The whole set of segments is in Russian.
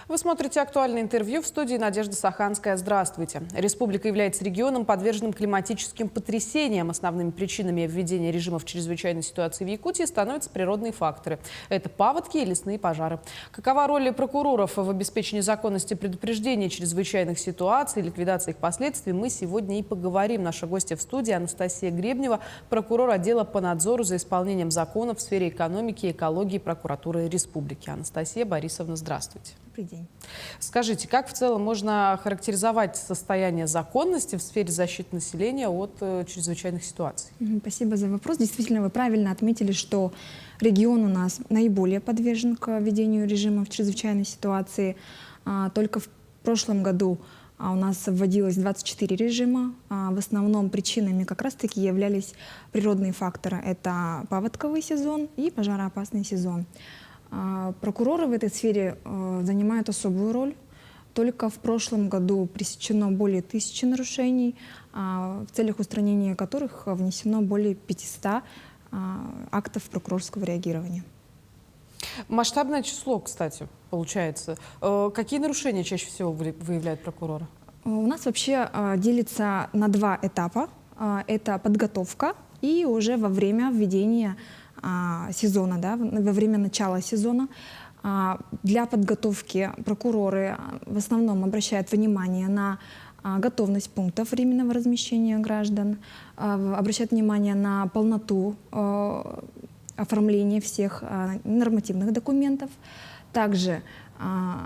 Вы смотрите «Актуальное интервью», в студии Надежда Саханская. Здравствуйте. Республика является регионом, подверженным климатическим потрясениям. Основными причинами введения режимов чрезвычайной ситуации в Якутии становятся природные факторы. Это паводки и лесные пожары. Какова роль прокуроров в обеспечении законности предупреждения чрезвычайных ситуаций и ликвидации их последствий, мы сегодня и поговорим. Наша гостья в студии Анастасия Гребнева, прокурор отдела по надзору за исполнением законов в сфере экономики и экологии прокуратуры республики. Анастасия Борисовна, здравствуйте. Добрый день. Скажите, как в целом можно характеризовать состояние законности в сфере защиты населения от чрезвычайных ситуаций? Спасибо за вопрос. Действительно, вы правильно отметили, что регион у нас наиболее подвержен к введению режима в чрезвычайной ситуации. Только в прошлом году у нас вводилось 24 режима. В основном причинами как раз-таки являлись природные факторы. Это паводковый сезон и пожароопасный сезон. Прокуроры в этой сфере занимают особую роль. Только в прошлом году пресечено более 1000 нарушений, в целях устранения которых внесено более 500 актов прокурорского реагирования. Масштабное число, кстати, получается. Какие нарушения чаще всего выявляют прокуроры? У нас вообще делится на два этапа. Это подготовка и уже во время введения сезона, да, во время начала сезона. Для подготовки прокуроры в основном обращают внимание на готовность пунктов временного размещения граждан, обращают внимание на полноту оформления всех нормативных документов. Также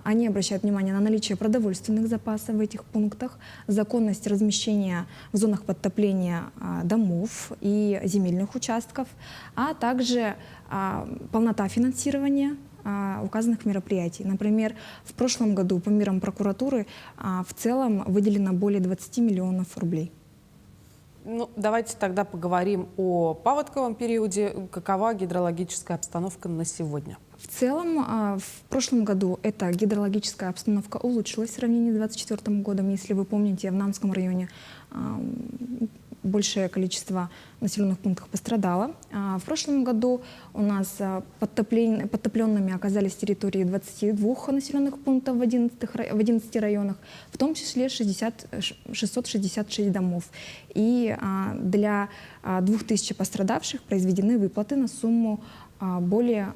они обращают внимание на наличие продовольственных запасов в этих пунктах, законность размещения в зонах подтопления домов и земельных участков, а также полнота финансирования указанных мероприятий. Например, в прошлом году по мерам прокуратуры в целом выделено более 20 миллионов рублей. Ну, давайте тогда поговорим о паводковом периоде. Какова гидрологическая обстановка на сегодня? В целом, в прошлом году эта гидрологическая обстановка улучшилась в сравнении с 2024 годом. Если вы помните, в Намском районе большее количество населенных пунктов пострадало. В прошлом году у нас подтопленными оказались территории 22 населенных пунктов в 11 районах, в том числе 666 домов. И для 2000 пострадавших произведены выплаты на сумму более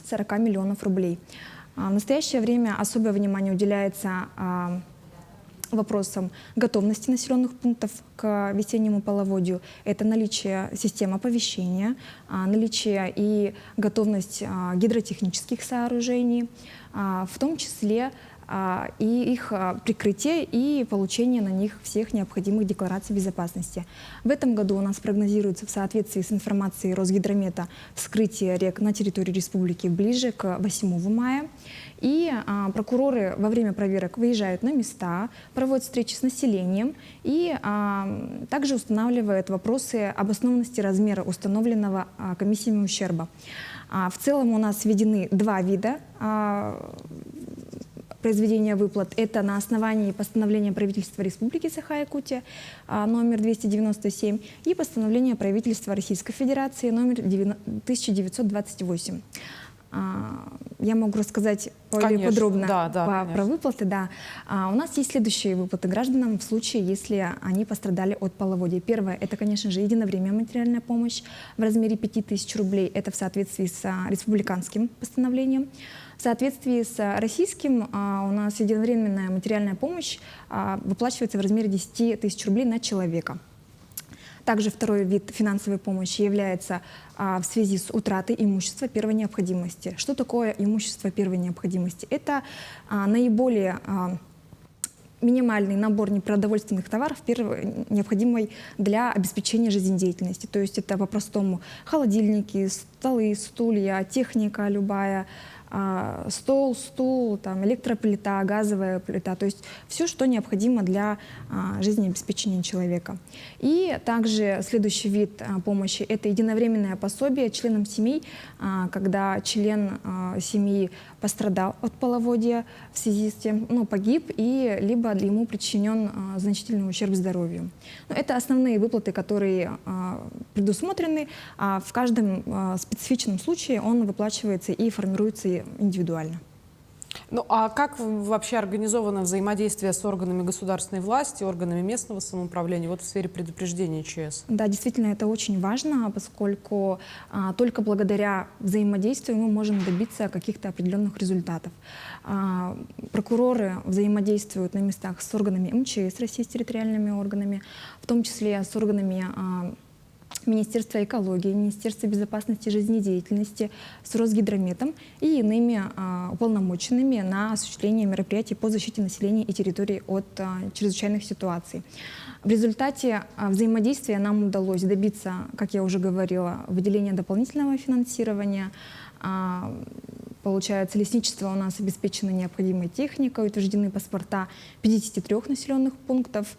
40 миллионов рублей. В настоящее время особое внимание уделяется вопросам готовности населенных пунктов к весеннему половодью. Это наличие систем оповещения, наличие и готовность гидротехнических сооружений, в том числе и их прикрытие и получение на них всех необходимых деклараций безопасности. В этом году у нас прогнозируется в соответствии с информацией Росгидромета вскрытие рек на территории республики ближе к 8 мая. И прокуроры во время проверок выезжают на места, проводят встречи с населением и также устанавливают вопросы обоснованности размера установленного комиссиями ущерба. В целом у нас введены два вида произведения выплат. Это на основании постановления правительства Республики Саха-Якутия номер 297 и постановления правительства Российской Федерации номер 1928. Я могу рассказать более подробно про выплаты. Да. У нас есть следующие выплаты гражданам в случае, если они пострадали от половодья. Первое – это, конечно же, единовременная материальная помощь в размере 5000 рублей. Это в соответствии с республиканским постановлением. В соответствии с российским у нас единовременная материальная помощь выплачивается в размере 10 тысяч рублей на человека. Также второй вид финансовой помощи является в связи с утратой имущества первой необходимости. Что такое имущество первой необходимости? Это наиболее минимальный набор непродовольственных товаров, необходимый для обеспечения жизнедеятельности. То есть это по-простому холодильники, столы, стулья, техника любая, стол, стул, электроплита, газовая плита, то есть все, что необходимо для жизнеобеспечения человека. И также следующий вид помощи – это единовременное пособие членам семей, когда член семьи пострадал от половодья в связи с тем, погиб, и либо ему причинен значительный ущерб здоровью. Но это основные выплаты, которые предусмотрены, а в каждом специфичном случае он выплачивается и формируется индивидуально. Ну а как вообще организовано взаимодействие с органами государственной власти, органами местного самоуправления вот в сфере предупреждения ЧС? Да, действительно, это очень важно, поскольку только благодаря взаимодействию мы можем добиться каких-то определенных результатов. Прокуроры взаимодействуют на местах с органами МЧС России, с территориальными органами, в том числе с органами Министерства экологии, Министерства безопасности жизнедеятельности, с Росгидрометом и иными уполномоченными на осуществление мероприятий по защите населения и территорий от чрезвычайных ситуаций. В результате взаимодействия нам удалось добиться, как я уже говорила, выделения дополнительного финансирования. Получается, лесничество у нас обеспечено необходимой техникой, утверждены паспорта 53 населенных пунктов,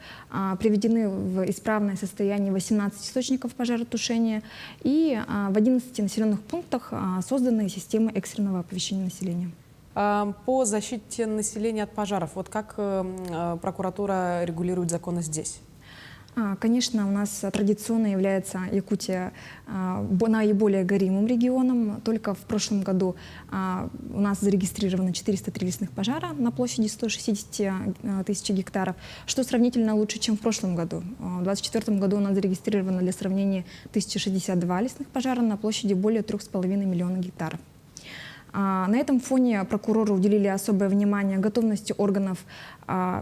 приведены в исправное состояние 18 источников пожаротушения и в 11 населенных пунктах созданы системы экстренного оповещения населения. По защите населения от пожаров, вот как прокуратура регулирует законы здесь? Конечно, у нас традиционно является Якутия наиболее горимым регионом. Только в прошлом году у нас зарегистрировано 403 лесных пожара на площади 160 тысяч гектаров, что сравнительно лучше, чем в прошлом году. В 2024 году у нас зарегистрировано для сравнения 1062 лесных пожара на площади более 3,5 миллиона гектаров. На этом фоне прокуроры уделили особое внимание готовности органов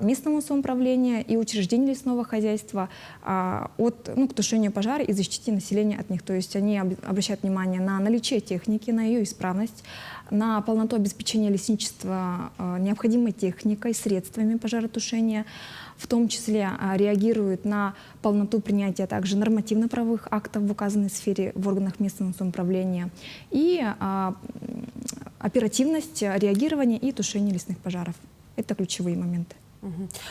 местного самоуправления и учреждений лесного хозяйства к тушению пожара и защите населения от них. То есть они обращают внимание на наличие техники, на ее исправность, на полноту обеспечения лесничества необходимой техникой, средствами пожаротушения, в том числе реагируют на полноту принятия также нормативно-правовых актов в указанной сфере в органах местного самоуправления и оперативность реагирования и тушения лесных пожаров. Это ключевые моменты.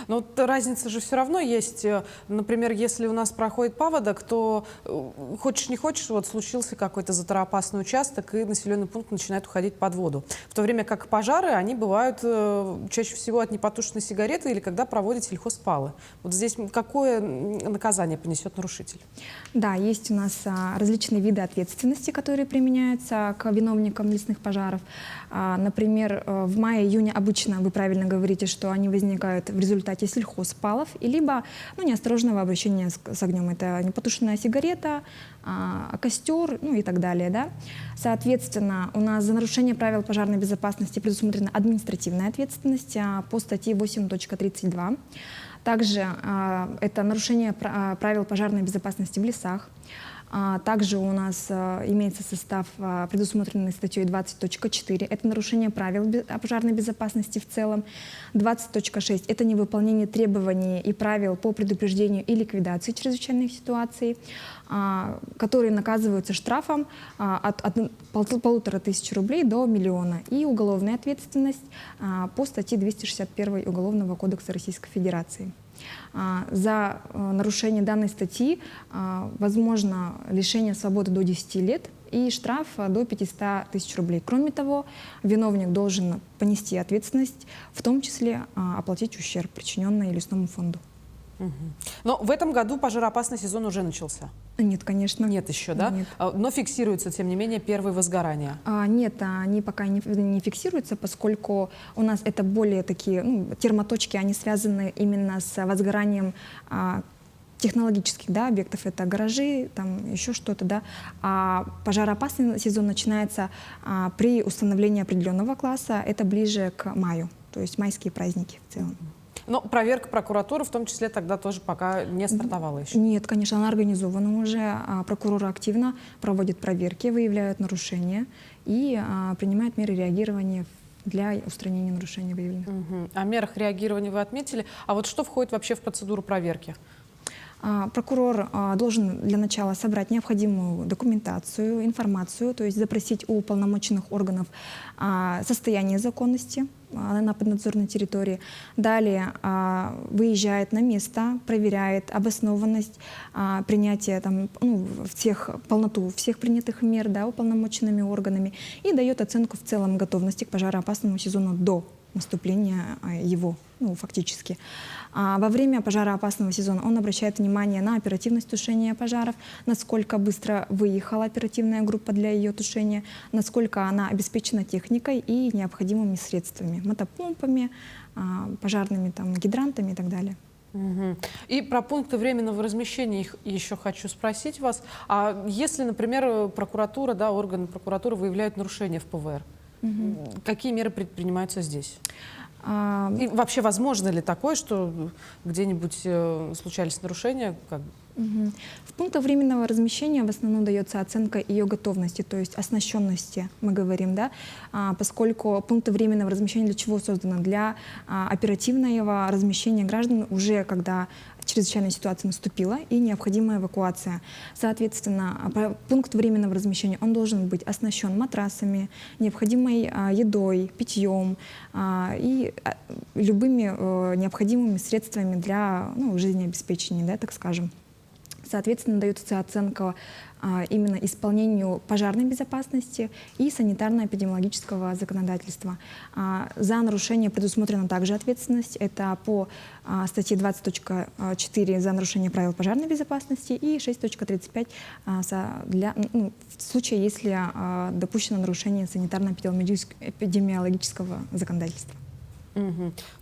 Но вот разница же все равно есть. Например, если у нас проходит паводок, то хочешь не хочешь, вот случился какой-то заторопасный участок, и населенный пункт начинает уходить под воду. В то время как пожары, они бывают чаще всего от непотушенной сигареты или когда проводят сельхозпалы. Вот здесь какое наказание понесет нарушитель? Да, есть у нас различные виды ответственности, которые применяются к виновникам лесных пожаров. Например, в мае-июне обычно, вы правильно говорите, что они возникают в результате сельхозпалов и либо неосторожного обращения с огнем. Это непотушенная сигарета, костер, и так далее. Да? Соответственно, у нас за нарушение правил пожарной безопасности предусмотрена административная ответственность по статье 8.32. Также это нарушение правил пожарной безопасности в лесах. Также у нас имеется состав, предусмотренный статьей 20.4. Это нарушение правил пожарной безопасности в целом. 20.6. Это невыполнение требований и правил по предупреждению и ликвидации чрезвычайных ситуаций, которые наказываются штрафом от 1500 рублей до 1 миллиона. И уголовная ответственность по статье 261 Уголовного кодекса Российской Федерации. За нарушение данной статьи возможно лишение свободы до 10 лет и штраф до 500 тысяч рублей. Кроме того, виновник должен понести ответственность, в том числе оплатить ущерб, причиненный лесному фонду. Но в этом году пожароопасный сезон уже начался? Нет, конечно. Нет еще, да? Нет. Но фиксируются, тем не менее, первые возгорания? Нет, они пока не фиксируются, поскольку у нас это более такие термоточки, они связаны именно с возгоранием технологических объектов, это гаражи, там еще что-то, да. А пожароопасный сезон начинается при установлении определенного класса, это ближе к маю, то есть майские праздники в целом. Но проверка прокуратуры в том числе тогда тоже пока не стартовала еще? Нет, конечно, она организована уже. Прокуроры активно проводят проверки, выявляют нарушения и принимают меры реагирования для устранения нарушений выявленных. О мерах реагирования вы отметили. А вот что входит вообще в процедуру проверки? Прокурор должен для начала собрать необходимую документацию, информацию, то есть запросить у уполномоченных органов состояние законности на поднадзорной территории. Далее выезжает на место, проверяет обоснованность принятия, полноту всех принятых мер уполномоченными органами и дает оценку в целом готовности к пожароопасному сезону до наступления его, ну, фактически. Во время пожароопасного сезона он обращает внимание на оперативность тушения пожаров, насколько быстро выехала оперативная группа для ее тушения, насколько она обеспечена техникой и необходимыми средствами, мотопомпами, пожарными там, гидрантами и так далее. Мгм. И про пункты временного размещения их еще хочу спросить вас. А если, например, прокуратура, да, органы прокуратуры выявляют нарушения в ПВР, какие меры предпринимаются здесь? И вообще, возможно ли такое, что где-нибудь случались нарушения? В пунктах временного размещения в основном дается оценка ее готовности, то есть оснащенности, мы говорим, да, поскольку пункты временного размещения для чего созданы? Для оперативного размещения граждан уже когда чрезвычайная ситуация наступила и необходимая эвакуация. Соответственно, пункт временного размещения, он должен быть оснащен матрасами, необходимой едой, питьем и любыми необходимыми средствами для жизнеобеспечения, да, так скажем. Соответственно, дается оценка именно исполнению пожарной безопасности и санитарно-эпидемиологического законодательства. За нарушение предусмотрена также ответственность. Это по статье 20.4 за нарушение правил пожарной безопасности и 6.35 в случае, если допущено нарушение санитарно-эпидемиологического законодательства.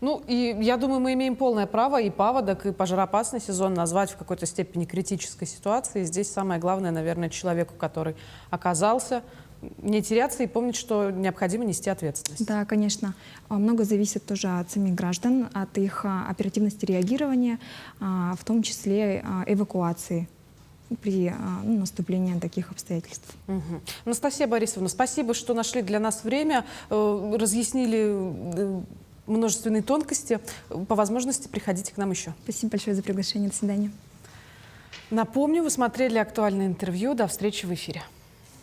Ну, и я думаю, мы имеем полное право и паводок, и пожароопасный сезон назвать в какой-то степени критической ситуацией. Здесь самое главное, наверное, человеку, который оказался, не теряться и помнить, что необходимо нести ответственность. Да, конечно. Много зависит тоже от самих граждан, от их оперативности реагирования, в том числе эвакуации при наступлении таких обстоятельств. Анастасия Борисовна, спасибо, что нашли для нас время, разъяснили множественные тонкости. По возможности приходите к нам еще. Спасибо большое за приглашение. До свидания. Напомню, вы смотрели актуальное интервью. До встречи в эфире.